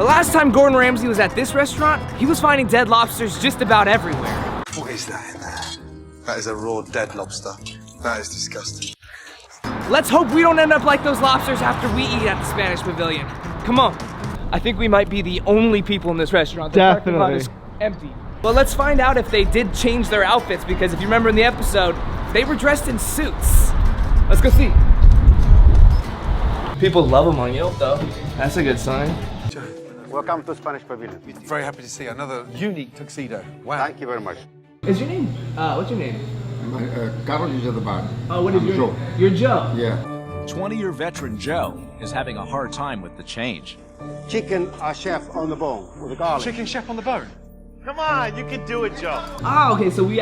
The last time Gordon Ramsay was at this restaurant, he was finding dead lobsters just about everywhere. What is that in there? That is a raw dead lobster. That is disgusting. Let's hope we don't end up like those lobsters after we eat at the Spanish Pavilion. Come on. I think we might be the only people in this restaurant. The parking lot is empty. Well, let's find out if they did change their outfits, because if you remember in the episode, they were dressed in suits. Let's go see. People love them on Yelp though. That's a good sign. Welcome to Spanish Pavilion. Very happy to see another unique tuxedo. Wow. Thank you very much. Is your name? What's your name? Carlos is at the bar. Oh, what is your Joe. You're Joe? Yeah. 20-year veteran Joe is having a hard time with the change. Chicken chef on the bone with the garlic. Chicken chef on the bone. Come on, you can do it, Joe. Oh, okay, so we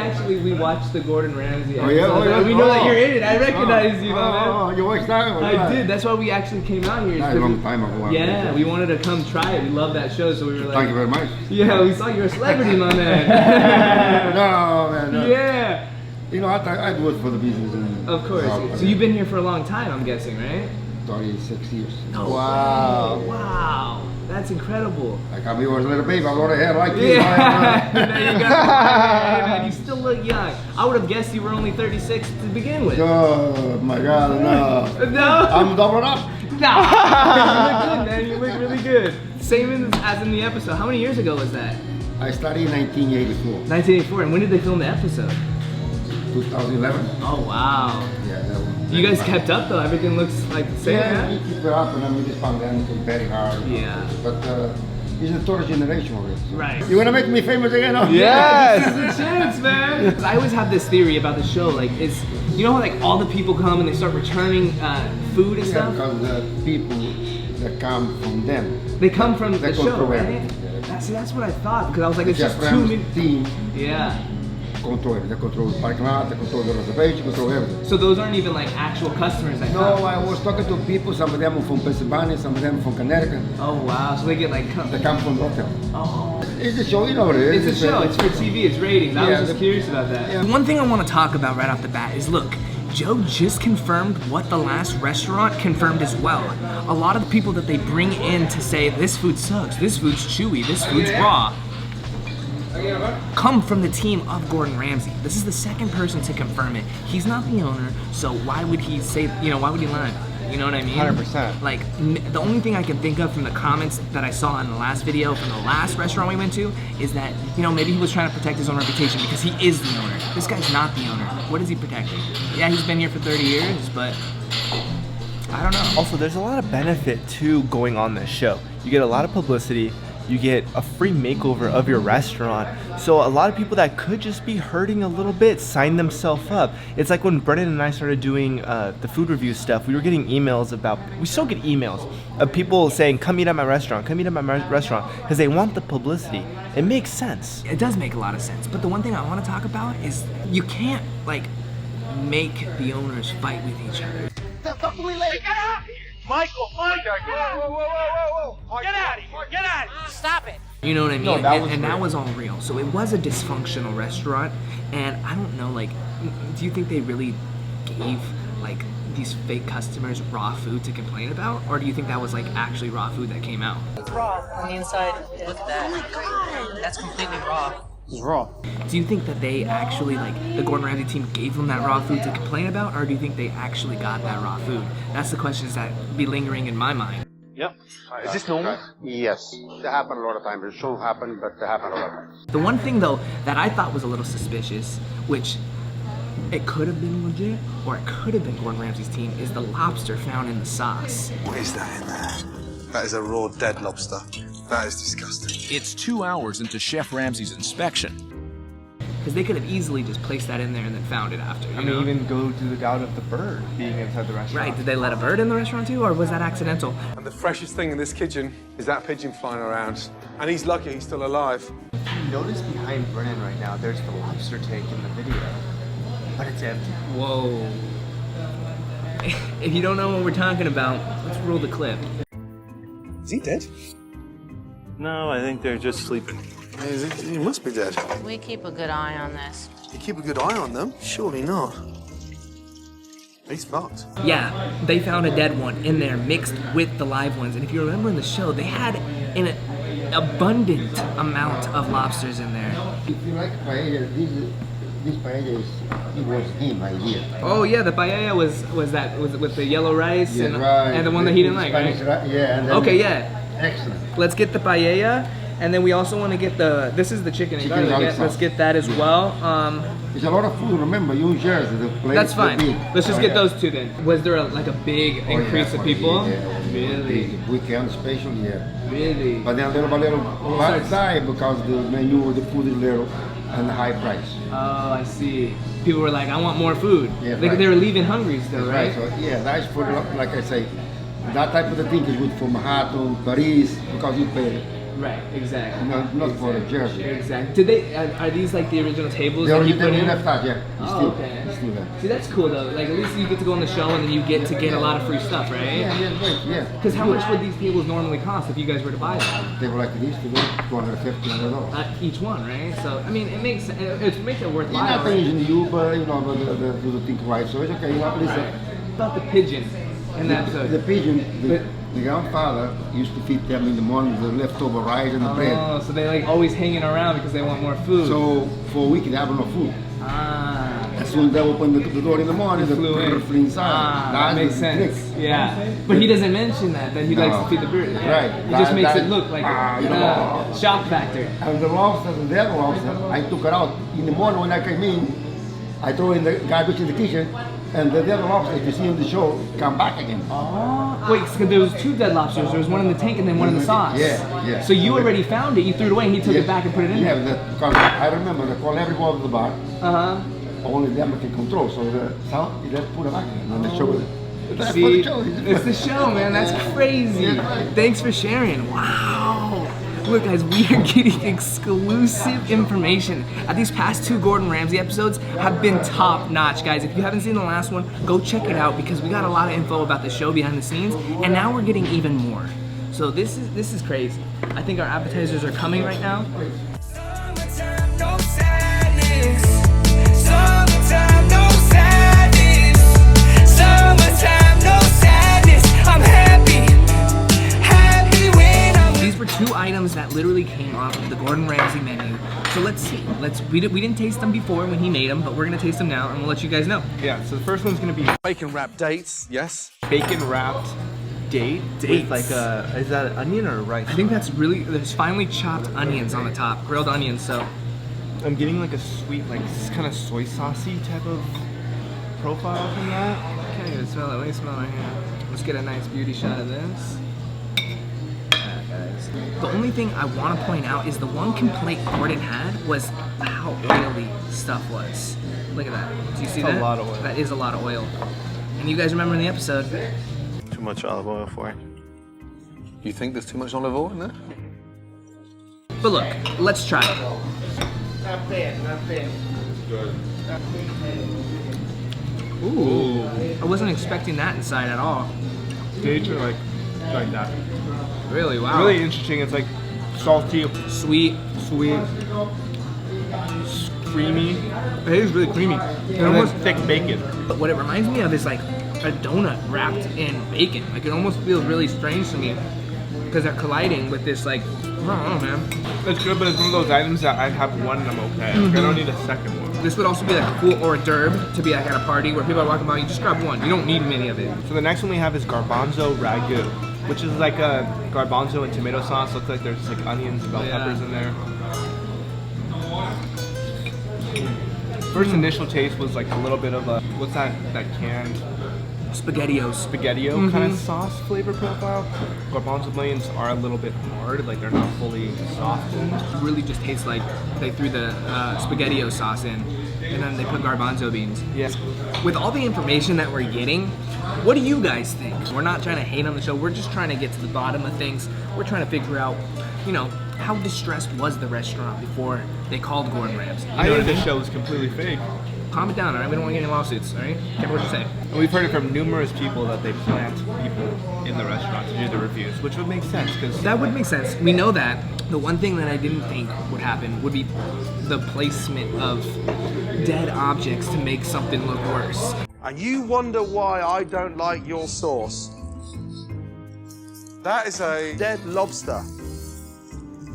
watched the Gordon Ramsay episode. Oh, yeah. We know that you're in it. I recognize you, man. Oh, you watched that one? I did. That's why we actually came out here. A long time ago. Yeah, we wanted to come try it. We love that show, so we were like... Thank you very much. Yeah, we saw you're a celebrity, my man. No, man. No. Yeah. You know, I do it for the business. And Of course. So you've been here for a long time, I'm guessing, right? 36 years. Wow. Wow. That's incredible. Like I was a little baby, I got a hair like you. Yeah. There you go. Hey, man, you still look young. I would have guessed you were only 36 to begin with. Oh my God, no. No? I'm doubling up. No. You look good, man. You look really good. Same as in the episode. How many years ago was that? I started in 1984. 1984. And when did they film the episode? 2011. Oh, wow. Yeah, that one. You guys kept up though? Everything looks like the same? Yeah, we keep it up, and I mean, this pandemic is very hard. Yeah. But it's the third generation of it. So. Right. You want to make me famous again? Huh? Yes! This is a chance, man! I always have this theory about the show, like, you know how like all the people come and they start returning food and stuff? Because the people that come from them. They come from the show, control right? everything. That's what I thought, because I was like, it's just too Ram's many... team Yeah. control it. They control the parking lot, they control the reservation, control everything. So those aren't even like actual customers that No, come? I was talking to people, some of them are from Pennsylvania, some of them from Connecticut. Oh wow, so they get like... They come from the hotel. Oh. It's a show, you know what it is. It's a show, it's for TV, it's ratings. I was just curious about that. Yeah. One thing I want to talk about right off the bat is, look, Joe just confirmed what the last restaurant confirmed as well. A lot of the people that they bring in to say, this food sucks, this food's chewy, this food's raw, come from the team of Gordon Ramsay. This is the second person to confirm it. He's not the owner, so why would he say, why would he lie? You know what I mean? 100%. Like, the only thing I can think of from the comments that I saw in the last video from the last restaurant we went to is that, maybe he was trying to protect his own reputation because he is the owner. This guy's not the owner. What is he protecting? Yeah, he's been here for 30 years, but I don't know. Also, there's a lot of benefit to going on this show. You get a lot of publicity. You get a free makeover of your restaurant. So a lot of people that could just be hurting a little bit sign themselves up. It's like when Brennen and I started doing the food review stuff, we were getting emails we still get emails of people saying, come eat at my restaurant, because they want the publicity. It makes sense. It does make a lot of sense, but the one thing I want to talk about is you can't, make the owners fight with each other. Michael! Whoa! Get out of here! Get out of here! Stop it! You know what I mean? No, that was all real. So it was a dysfunctional restaurant, and I don't know, do you think they really gave, these fake customers raw food to complain about? Or do you think that was, actually raw food that came out? It's raw on the inside. Look at that. Oh my God! That's completely raw. It's raw. Do you think that they actually, the Gordon Ramsay team gave them that raw food to complain about, or do you think they actually got that raw food? That's the questions that be lingering in my mind. Yep. Is this normal? Yes. They happen a lot of times. It shouldn't happen, but they happen a lot of times. The one thing, though, that I thought was a little suspicious, which it could have been legit, or it could have been Gordon Ramsay's team, is the lobster found in the sauce. What is that in there? That is a raw dead lobster. That is disgusting. It's 2 hours into Chef Ramsay's inspection. Because they could have easily just placed that in there and then found it after. You know? even go to the doubt of the bird being inside the restaurant. Right, did they let a bird in the restaurant too, or was that accidental? And the freshest thing in this kitchen is that pigeon flying around. And he's lucky he's still alive. You notice behind Brennen right now, there's the lobster tank in the video, but it's empty. Whoa. If you don't know what we're talking about, let's roll the clip. Is he dead? No, I think they're just sleeping. He must be dead. We keep a good eye on this. You keep a good eye on them? Surely not. He's fucked. Yeah, they found a dead one in there mixed with the live ones. And if you remember in the show, they had an abundant amount of lobsters in there. If you like paella, this paella it was him idea. Oh yeah, the paella was with the yellow rice Yeah, and, right. and the one that he didn't like, right? Yeah. And then Okay, yeah. Excellent. Let's get the paella, and then we also want to get this is the chicken and garlic. garlic Yeah, let's sauce. get that as well. It's a lot of food. Remember, you in Jersey, the place. That's fine. Big. Let's just Oh, get yeah. those two then. Was there like a big increase of people? Yeah, Really? big. Weekend special, yeah. Really? But then little by little last time because the menu, the food is little and high price. Oh, I see. People were like, I want more food. Yeah, they, right. they were leaving hungry still, right? So yeah, that's for like I say, that type of the thing is good for Manhattan, Paris, because you pay. Right, exactly. Not for Jersey. Exactly. Did they? Are these like the original tables They that you already put did in? left out, yeah. Oh, okay. It's still there. See, that's cool though. Like at least you get to go on the show and then you get to get a lot of free stuff, right? Yeah, great, yeah. Because how much would these tables normally cost if you guys were to buy them? They were like this to go $250, $100. Each one, right? So I mean, it makes it makes it worthwhile. Not Right? in you, but you know, do the thing right. So it's okay. You know, listen. About the pigeon in that episode. The pigeon, the grandfather used to feed them in the morning the leftover rice and the bread. Oh, so they like always hanging around because they want more food. So for a week they have no food. Ah. As soon as they open the door in the morning, the flew in. flew inside. Ah, that That's makes the sense. trick. Yeah, but he doesn't mention that he likes to feed the bird. Right. He just makes That- it look like you know. shock factor. And the lobster, the dead lobster, I took it out in the morning when I came in. I throw in the garbage in the kitchen, and the dead lobster, if you see on the show, come back again. Oh. Wait, because there was two dead lobsters. There was one in the tank and then one in the sauce. Yeah. So you already found it. You threw it away, and he took it back and put it in Yeah, there. because I remember they call everybody at the bar. Uh-huh. Only them can control. So the sound, they just put it back in and the show it. That's for See, the show. it's the show, man. That's crazy. Yeah, right. Thanks for sharing. Wow. Look, guys, we are getting exclusive information. These past two Gordon Ramsay episodes have been top notch, guys. If you haven't seen the last one, go check it out because we got a lot of info about the show behind the scenes, and now we're getting even more. So this is crazy. I think our appetizers are coming right now. Summertime, no sadness. Summertime, no sadness. Summertime, no sadness. I'm happy when I'm. These were two items that literally came off of the Gordon Ramsay menu. So let's see. We didn't taste them before when he made them, but we're gonna taste them now, and we'll let you guys know. Yeah, so the first one's gonna be Bacon wrapped dates, yes. bacon wrapped date with Dates. like is that an onion or a rice? I think there's finely chopped onions on the top, grilled onions. So I'm getting like a sweet, like kind of soy saucy type of profile from that. I can't even smell it. Let me smell it right here. Let's get a nice beauty shot of this. Guys. The only thing I want to point out is the one complaint Gordon had was how oily stuff was. Look at that. Do you see That's that? a lot of oil. That is a lot of oil. And you guys remember in the episode, Too much olive oil for it. You think there's too much olive oil in there? but look, let's try it. Not bad. Ooh. I wasn't expecting that inside at all. Dates are like that. Really, wow. Really interesting. It's like salty, Sweet. sweet, creamy, It is really creamy. It and almost, then thick bacon. but what it reminds me of is like a donut wrapped in bacon. Like it almost feels really strange to me because they're colliding with this like, I don't know, man. It's good, but it's one of those items that I'd have one and I'm okay. Like, I don't need a second one. This would also be like a cool hors d'oeuvre to be like at a party where people are walking by. You just grab one. You don't need many of it. So the next one we have is garbanzo ragu, which is like a garbanzo and tomato sauce. Looks like there's like onions and bell Yeah. peppers in there. First initial taste was like a little bit of a, what's that canned SpaghettiOs. spaghetti-o kind of sauce flavor profile. Garbanzo beans are a little bit hard, like they're not fully softened. It really just tastes like they threw the SpaghettiO sauce in and then they put garbanzo beans. Yes. With all the information that we're getting, what do you guys think? We're not trying to hate on the show. We're just trying to get to the bottom of things. We're trying to figure out, you know, how distressed was the restaurant before they called Gordon Ramsay? You I know what think I the mean? show is completely fake. Calm it down, all right? We don't want to get any lawsuits, all right? Careful what you say. And we've heard it from numerous people that they plant people in the restaurant to do the reviews, which would make sense because That would make sense. We know that. The one thing that I didn't think would happen would be the placement of dead objects to make something look worse. and you wonder why I don't like your sauce. That is a dead lobster.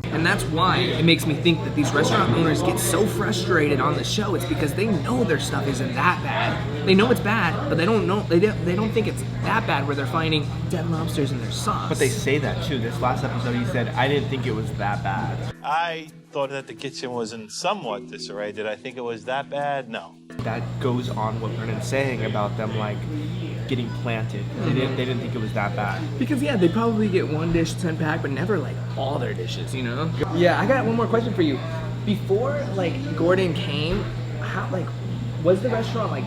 And that's why it makes me think that these restaurant owners get so frustrated on the show. It's because they know their stuff isn't that bad. They know it's bad, but they don't know they don't think it's that bad where they're finding dead lobsters in their sauce. But they say that too. This last episode he said, I didn't think it was that bad. I thought that the kitchen was in somewhat disarray. Did I think it was that bad? No. That goes on what Brennen's saying about them like getting planted. They didn't think it was that bad. Because yeah, they probably get one dish 10 pack, but never like all their dishes, you know? Yeah, I got one more question for you. Before like Gordon came, how like was the restaurant like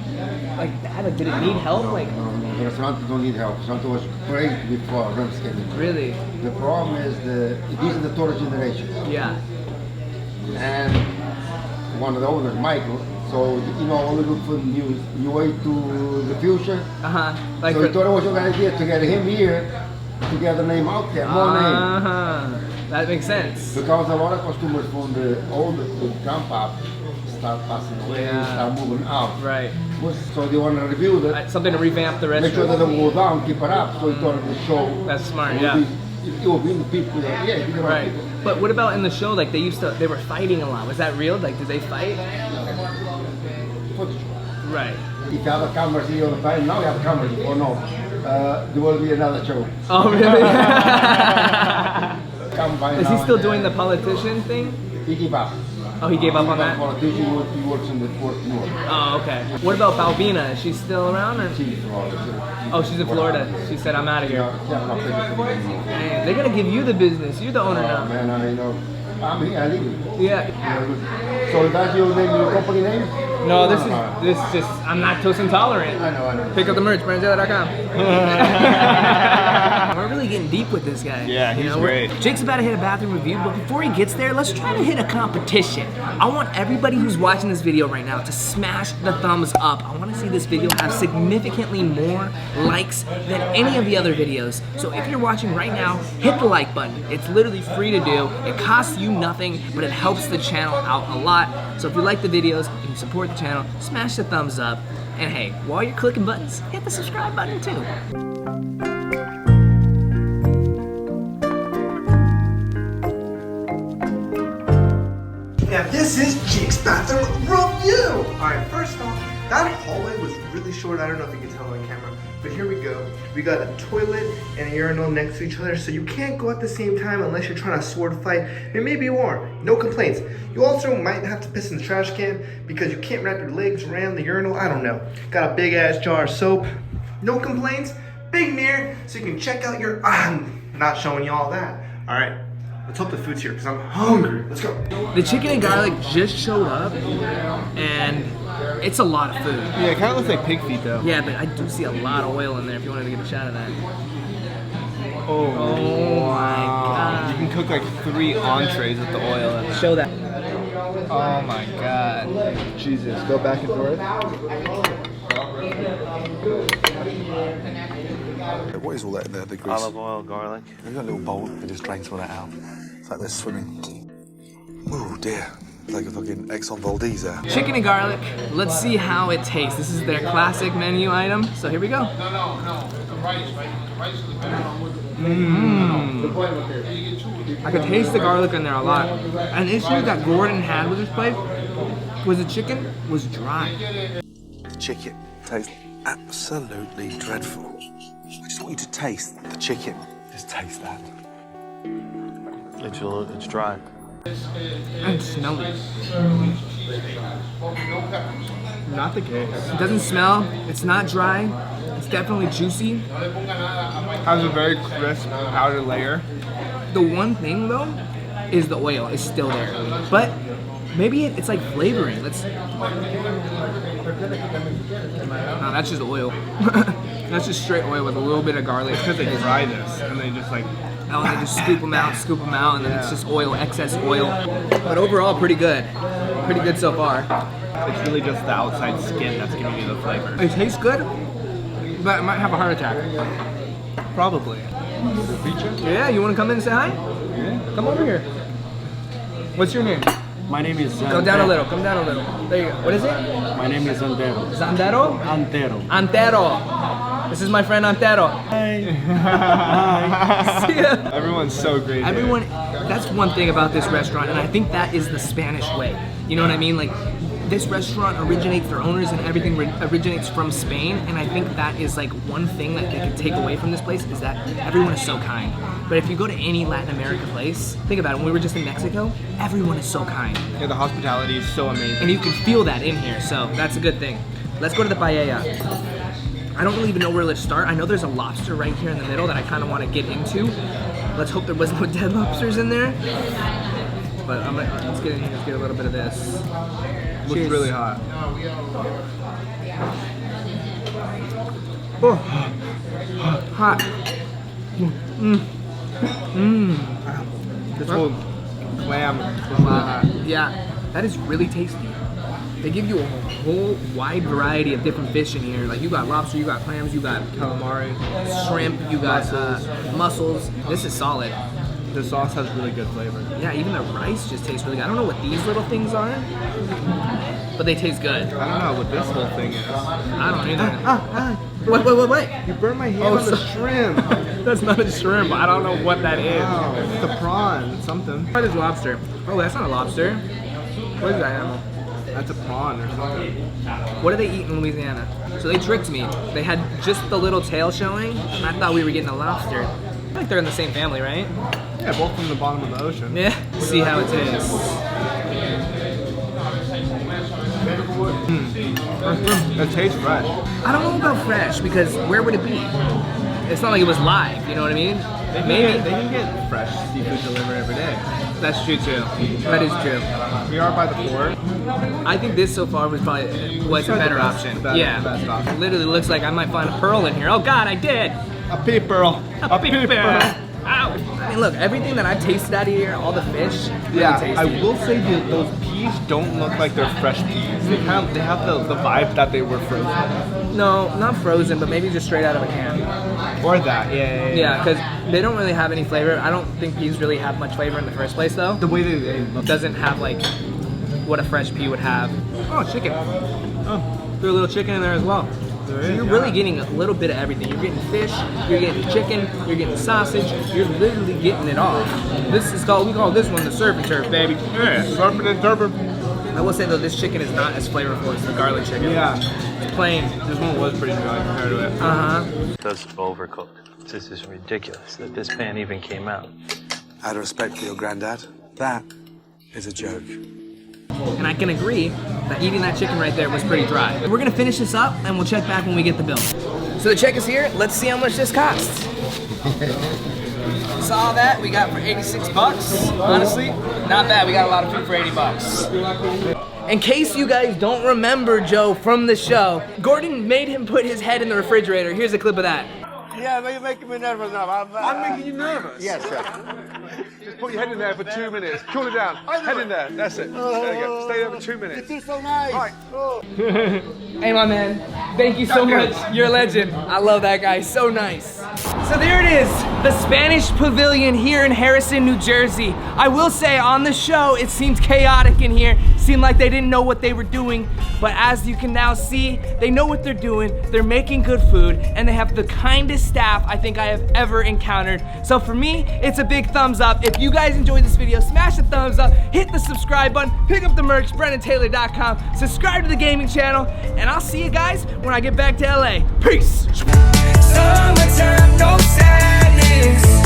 bad? Like did it need help? No, like no, the restaurant don't need help. The restaurant was great before Ramsay came in. Really? The problem is this is the third generation. Yeah. And one of the owners, Michael, so you know, only look for new way to the future. Like so he thought it was a good idea to get him here to get the name out there, more name. That makes sense. Because a lot of customers from the old grandpa start passing away, start moving out. Right. So they want to review that. Something to revamp the restaurant. Make sure that they don't go down, keep it up. So he thought the show. That's smart, It will be in the people. Right. But what about in the show? Like they were fighting a lot. Was that real? Like did they fight? Right. If you have a camera here all the time, now you have cameras or no? There will be another show. Oh really? Is he still and doing the politician thing? He gave up. Oh, he gave up on that? Politician, he works in the fourth floor. Oh, okay. What about Balbina? Is she still around? Or? She's in Florida. Oh, she's in Florida. She said, I'm out of here. Yeah, they're gonna give you the business. You're the owner now. Man, I know. I'm here, I live. Yeah. So that's your name, your company name? No, this is just, I'm lactose intolerant. I know. Pick up the merch, BrennenTaylor.com. We're really getting deep with this guy. Yeah, he's great. Jake's about to hit a bathroom review, but before he gets there, let's try to hit a competition. I want everybody who's watching this video right now to smash the thumbs up. I want to see this video have significantly more likes than any of the other videos. So if you're watching right now, hit the like button. It's literally free to do. It costs you nothing, but it helps the channel out a lot. So if you like the videos and you support the channel, smash the thumbs up. And hey, while you're clicking buttons, hit the subscribe button too. Now this is Jake's bathroom review! Alright, first off, that hallway was really short. I don't know if you can tell on camera, but here we go. We got a toilet and a urinal next to each other, so you can't go at the same time unless you're trying to sword fight. It may be warm, no complaints. You also might have to piss in the trash can because you can't wrap your legs around the urinal. I don't know. Got a big ass jar of soap, no complaints. Big mirror so you can check out your. I'm not showing you all that. Alright. Let's hope the food's here because I'm hungry. Let's go. The chicken and garlic just showed up, and it's a lot of food. Yeah, it kind of looks like pig feet though. Yeah, but I do see a lot of oil in there if you wanted to get a shot of that. Oh my god. You can cook like 3 entrees with the oil in it. Show that. Oh my god. Jesus, go back and forth. What is all that in there, the grease? Olive oil, garlic. We've got a little bowl, we just drain some of that out. It's like they're swimming. Oh dear, it's like a fucking Exxon Valdez there. Chicken and garlic, let's see how it tastes. This is their classic menu item, so here we go. I could taste the garlic in there a lot. An issue that Gordon had with this place was the chicken was dry. The chicken tastes absolutely dreadful. I just want you to taste the chicken. Just taste that. It's dry. And smell it. Not the case. It doesn't smell, it's not dry, it's definitely juicy. Has a very crisp outer layer. The one thing though, is the oil is still there. But maybe it's like flavoring. Let's. No, that's just oil. That's just straight oil with a little bit of garlic. Because they dry this and they just like. Oh, they just scoop them out, and then it's just oil, excess oil. But overall, pretty good. Pretty good so far. It's really just the outside skin that's giving you the flavor. It tastes good, but I might have a heart attack. Probably. Yeah, you want to come in and say hi? Yeah. Come over here. What's your name? My name is Go down a little, come down a little. There you go. What is it? My name is Antero. Zandero? Antero. Antero. This is my friend Antero. Hi. See ya. Everyone's so great. Everyone, that's one thing about this restaurant, and I think that is the Spanish way. You know what I mean? Like, this restaurant originates, their owners and everything originates from Spain, and I think that is like one thing that they can take away from this place is that everyone is so kind. But if you go to any Latin American place, think about it, when we were just in Mexico, everyone is so kind. Yeah, the hospitality is so amazing. And you can feel that in here, so that's a good thing. Let's go to the paella. I don't really even know where to start. I know there's a lobster right here in the middle that I kind of want to get into. Let's hope there wasn't no dead lobsters in there. But let's get in here, let's get a little bit of this. Looks really hot. Oh, hot. This whole clam is really hot. Yeah, that is really tasty. They give you a whole wide variety of different fish in here. Like you got lobster, you got clams, you got calamari, shrimp, you got mussels. This is solid. The sauce has really good flavor. Yeah, even the rice just tastes really good. I don't know what these little things are, but they taste good. I don't know what this whole thing is. I don't either. Wait. You burned my hand on the shrimp. That's not a shrimp. I don't know what that is. Oh, it's a prawn. It's something. What is lobster? Oh, that's not a lobster. What is that animal? That's a prawn or something. What do they eat in Louisiana? So they tricked me. They had just the little tail showing, and I thought we were getting a lobster. I think they're in the same family, right? Yeah, both from the bottom of the ocean. Yeah. See how it tastes. It tastes fresh. I don't know about fresh because where would it be? It's not like it was live, you know what I mean? Maybe they can get fresh seafood delivered every day. That's true too. That is true. We are by the port. I think this so far was probably a better option. Yeah. Best option. It literally looks like I might find a pearl in here. Oh God, I did! A pea pearl. A pea pearl. Ow! I mean, look, everything that I've tasted out of here, all the fish, really tasty. I will say that those peas don't look like they're fresh peas. They have the vibe that they were frozen. No, not frozen, but maybe just straight out of a can. Or that, yeah. Yeah, because they don't really have any flavor. I don't think peas really have much flavor in the first place, though. The way they look doesn't have like what a fresh pea would have. Oh, chicken. Oh, threw a little chicken in there as well. So you're really getting a little bit of everything. You're getting fish, you're getting chicken, you're getting sausage, you're literally getting it all. This is called, we call this one the surf and turf, baby. Yeah, surfing and turfing. I will say though, this chicken is not as flavorful as the garlic chicken. Yeah. It's plain. This one was pretty dry compared to it. It does overcook. This is ridiculous that this pan even came out. Out of respect for your granddad, that is a joke. And I can agree that eating that chicken right there was pretty dry. We're gonna finish this up and we'll check back when we get the bill. So the check is here. Let's see how much this costs. Saw that we got for 86 bucks. Honestly, not bad. We got a lot of food for 80 bucks. In case you guys don't remember Joe from the show, Gordon made him put his head in the refrigerator. Here's a clip of that. Yeah, you're making me nervous now. I'm making you nervous? Yes, sir. Just put your head in there for 2 minutes. Cool it down. Head in there. That's it. There you go. Stay there for 2 minutes. It feels so nice. Right. Hey, my man. Thank you so much. You're a legend. I love that guy. So nice. So there it is, the Spanish Pavilion here in Harrison, New Jersey. I will say on the show, it seemed chaotic in here. Seemed like they didn't know what they were doing. But as you can now see, they know what they're doing. They're making good food, and they have the kindest staff I think I have ever encountered. So for me, it's a big thumbs up. If you guys enjoyed this video, smash the thumbs up, hit the subscribe button, pick up the merch, BrennenTaylor.com, subscribe to the gaming channel, and I'll see you guys when I get back to LA. Peace! Summertime, no sadness.